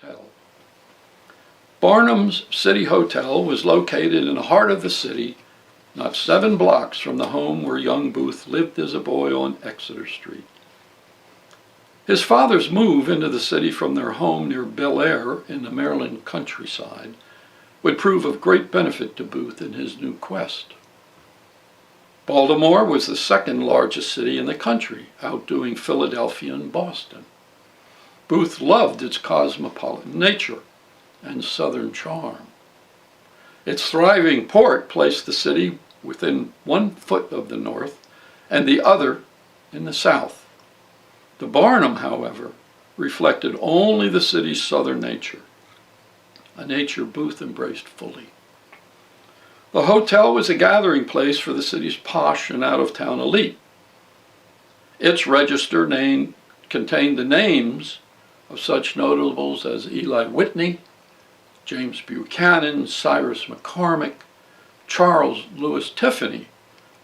Hotel. Barnum's City Hotel was located in the heart of the city, not 7 blocks from the home where young Booth lived as a boy on Exeter Street. His father's move into the city from their home near Bel Air in the Maryland countryside would prove of great benefit to Booth in his new quest. Baltimore was the second largest city in the country, outdoing Philadelphia and Boston. Booth loved its cosmopolitan nature and southern charm. Its thriving port placed the city within 1 foot of the north and the other in the south. The Barnum, however, reflected only the city's southern nature, a nature Booth embraced fully. The hotel was a gathering place for the city's posh and out-of-town elite. Its register contained the names of such notables as Eli Whitney, James Buchanan, Cyrus McCormick, Charles Louis Tiffany,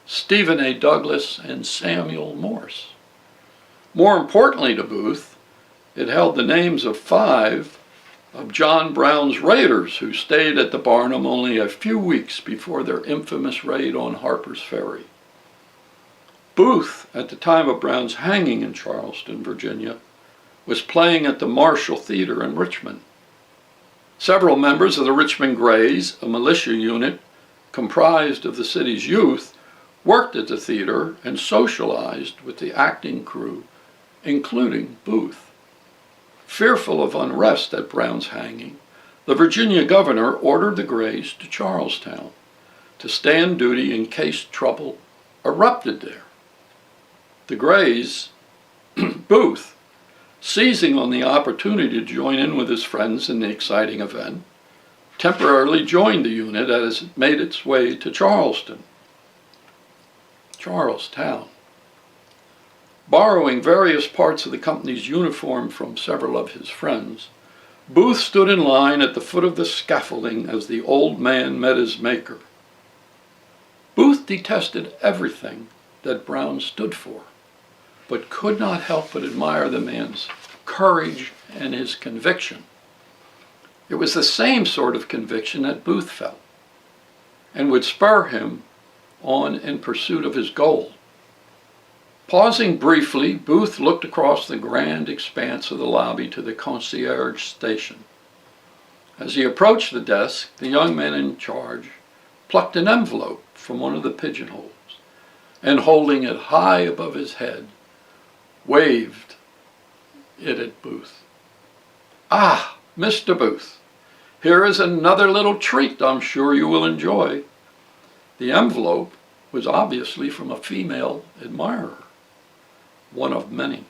Stephen A. Douglas, and Samuel Morse. More importantly to Booth, it held the names of 5 of John Brown's raiders who stayed at the Barnum only a few weeks before their infamous raid on Harper's Ferry. Booth, at the time of Brown's hanging in Charleston, Virginia, was playing at the Marshall Theater in Richmond. Several members of the Richmond Greys, a militia unit comprised of the city's youth, worked at the theater and socialized with the acting crew, including Booth. Fearful of unrest at Brown's hanging, the Virginia governor ordered the Greys to Charlestown to stand duty in case trouble erupted there. The Greys, Booth, seizing on the opportunity to join in with his friends in the exciting event, temporarily joined the unit as it made its way to Charlestown. Borrowing various parts of the company's uniform from several of his friends, Booth stood in line at the foot of the scaffolding as the old man met his maker. Booth detested everything that Brown stood for, but could not help but admire the man's courage and his conviction. It was the same sort of conviction that Booth felt, and would spur him on in pursuit of his goal. Pausing briefly, Booth looked across the grand expanse of the lobby to the concierge station. As he approached the desk, the young man in charge plucked an envelope from one of the pigeonholes, and holding it high above his head, waved it at Booth. "Ah, Mr. Booth, here is another little treat I'm sure you will enjoy." The envelope was obviously from a female admirer, one of many.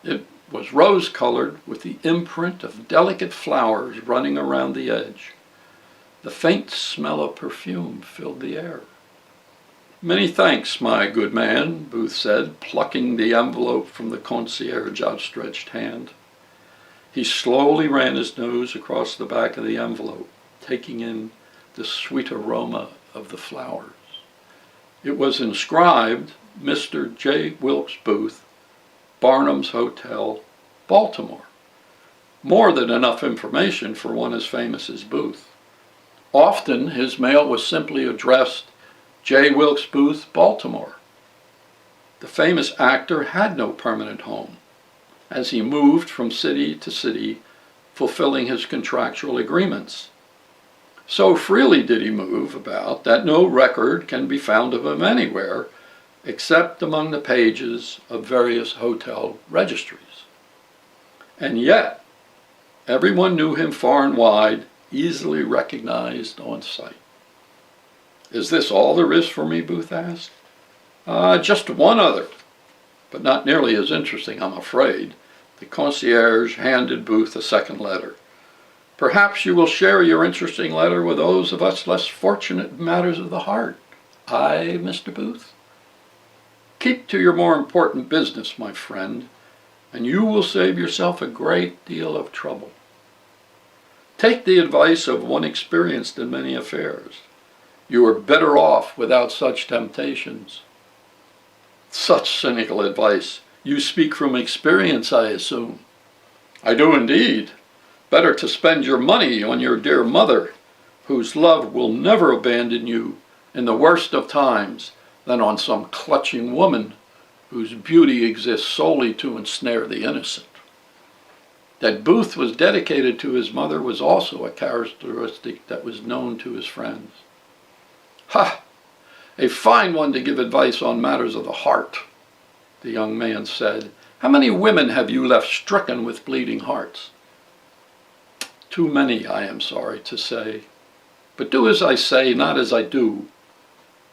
It was rose-colored with the imprint of delicate flowers running around the edge. The faint smell of perfume filled the air. "Many thanks, my good man," Booth said, plucking the envelope from the concierge's outstretched hand. He slowly ran his nose across the back of the envelope, taking in the sweet aroma of the flowers. It was inscribed, Mr. J. Wilkes Booth, Barnum's Hotel, Baltimore. More than enough information for one as famous as Booth. Often his mail was simply addressed J. Wilkes Booth, Baltimore. The famous actor had no permanent home, as he moved from city to city, fulfilling his contractual agreements. So freely did he move about that no record can be found of him anywhere except among the pages of various hotel registries. And yet, everyone knew him far and wide, easily recognized on sight. "Is this all there is for me?" Booth asked. Just one other, but not nearly as interesting, I'm afraid." The concierge handed Booth a second letter. "Perhaps you will share your interesting letter with those of us less fortunate in matters of the heart." "Aye, Mr. Booth?" "Keep to your more important business, my friend, and you will save yourself a great deal of trouble. Take the advice of one experienced in many affairs. You are better off without such temptations." "Such cynical advice. You speak from experience, I assume." "I do indeed. Better to spend your money on your dear mother, whose love will never abandon you in the worst of times, than on some clutching woman whose beauty exists solely to ensnare the innocent. That Booth was dedicated to his mother was also a characteristic that was known to his friends. Ha! A fine one to give advice on matters of the heart, the young man said. How many women have you left stricken with bleeding hearts? Too many, I am sorry to say. But do as I say, not as I do,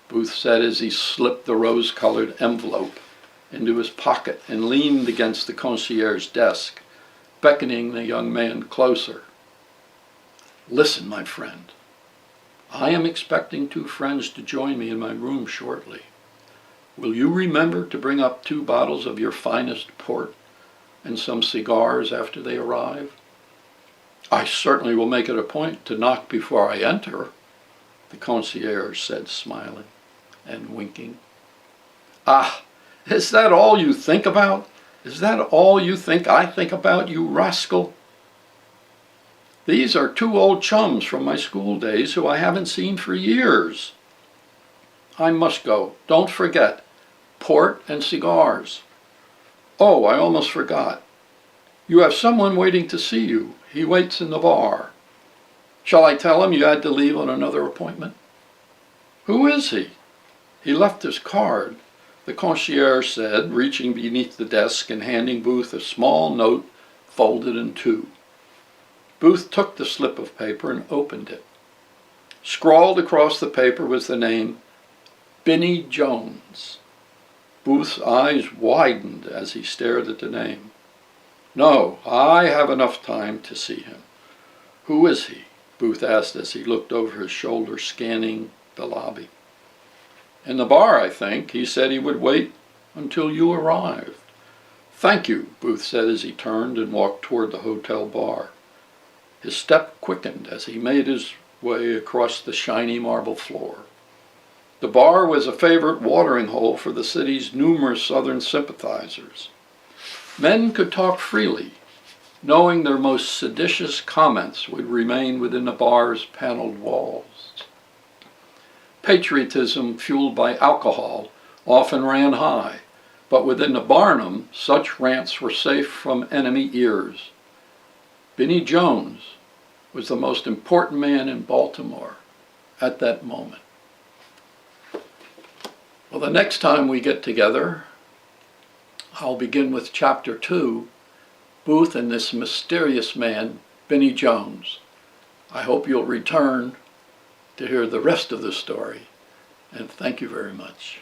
Booth said as he slipped the rose-colored envelope into his pocket and leaned against the concierge's desk, beckoning the young man closer. Listen, my friend. I am expecting 2 friends to join me in my room shortly. Will you remember to bring up 2 bottles of your finest port and some cigars after they arrive? I certainly will make it a point to knock before I enter, the concierge said, smiling and winking. Ah, is that all you think about? Is that all you think I think about, you rascal? These are 2 old chums from my school days who I haven't seen for years. I must go. Don't forget, port and cigars. Oh, I almost forgot. You have someone waiting to see you. He waits in the bar. Shall I tell him you had to leave on another appointment? Who is he? He left his card, the concierge said, reaching beneath the desk and handing Booth a small note folded in 2. Booth took the slip of paper and opened it. Scrawled across the paper was the name Benny Jones. Booth's eyes widened as he stared at the name. No, I have enough time to see him. Who is he? Booth asked as he looked over his shoulder, scanning the lobby. In the bar, I think. He said he would wait until you arrived. Thank you, Booth said as he turned and walked toward the hotel bar. His step quickened as he made his way across the shiny marble floor. The bar was a favorite watering hole for the city's numerous Southern sympathizers. Men could talk freely, knowing their most seditious comments would remain within the bar's paneled walls. Patriotism fueled by alcohol often ran high, but within the barnum such rants were safe from enemy ears. Benny Jones was the most important man in Baltimore at that moment. Well, the next time we get together, I'll begin with Chapter 2, Booth and this mysterious man, Benny Jones. I hope you'll return to hear the rest of the story, and thank you very much.